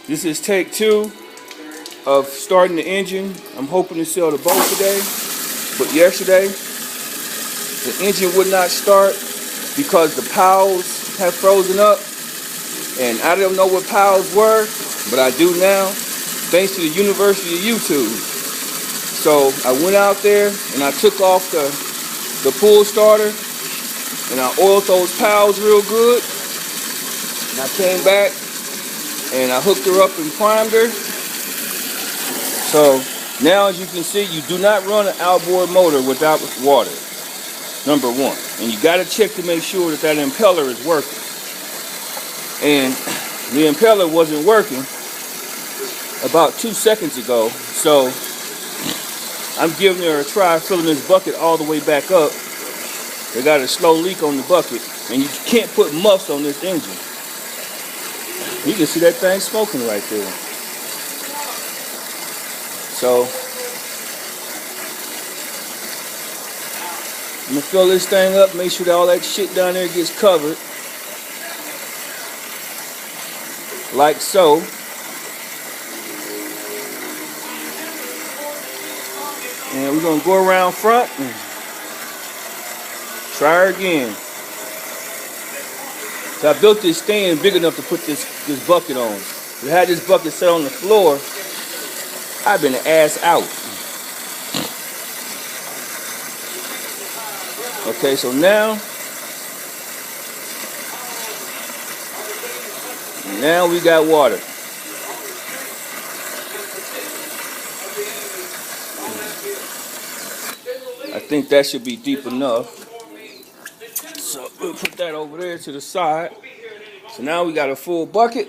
This is take 2 of starting the engine. I'm hoping to sell the boat today, but yesterday the engine would not start because the pals have frozen up, and I don't know what pals were, but I do now, thanks to the University of YouTube. So I went out there and I took off the pull starter and I oiled those pals real good, and I came back and I hooked her up and primed her. So now, as you can see, you do not run an outboard motor without water, number one. And you got to check to make sure that impeller is working. And the impeller wasn't working about 2 seconds ago, so I'm giving her a try filling this bucket all the way back up. They got a slow leak on the bucket, and you can't put muffs on this engine. You can see that thing smoking right there. So I'm gonna fill this thing up, make sure that all that shit down there gets covered, like so. And we're gonna go around front and try her again. So I built this stand big enough to put this bucket on. If I had this bucket set on the floor, I've been ass out. Okay, so now we got water. I think that should be deep enough. So we'll put that over there to the side. So now we got a full bucket.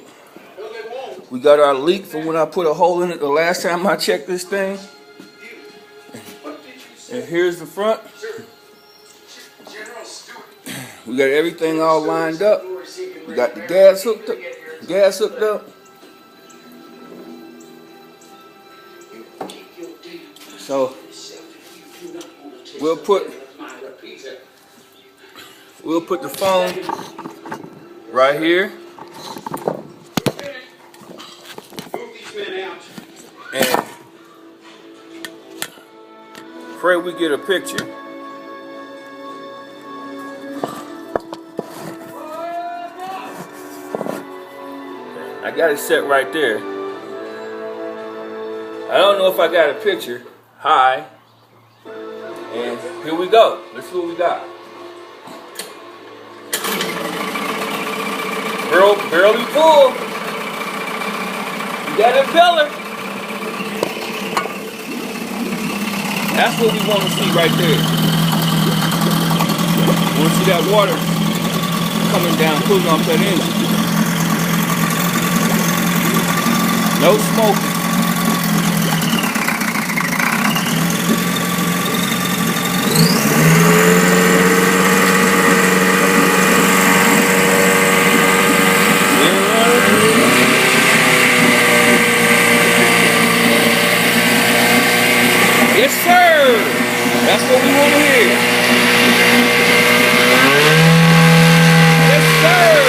We got our leak from when I put a hole in it the last time I checked this thing. And here's the front. We got everything all lined up. We got the gas hooked up. So we'll put the phone right here. And pray we get a picture. I got it set right there. I don't know if I got a picture. Hi. And here we go. Let's see what we got. Barely full. You got impeller. That's what we want to see right there. We want to see that water coming down, pulling off that engine. No smoke. Yes, sir. That's what we want to hear. Yes, sir.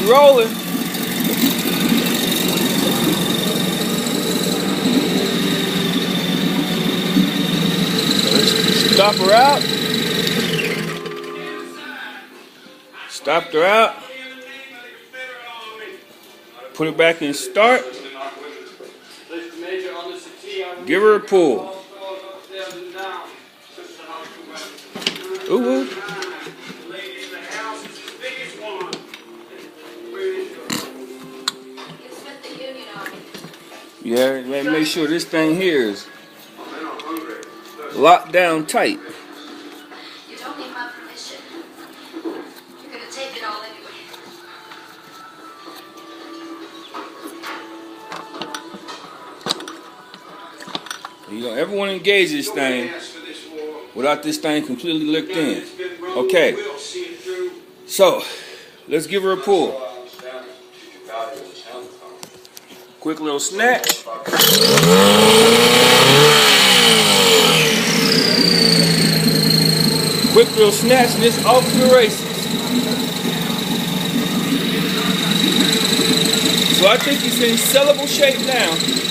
Rolling. Stop her out. Stopped her out. Put it back in start. Give her a pull. Ooh. Yeah, make sure this thing here is locked down tight. You don't need my permission. You're gonna take it all anyway. You know, everyone engage this thing without this thing completely licked in. Okay. So, let's give her a pull. Quick little snatch. Quick little snatch, and it's off to the races. So I think it's in sellable shape now.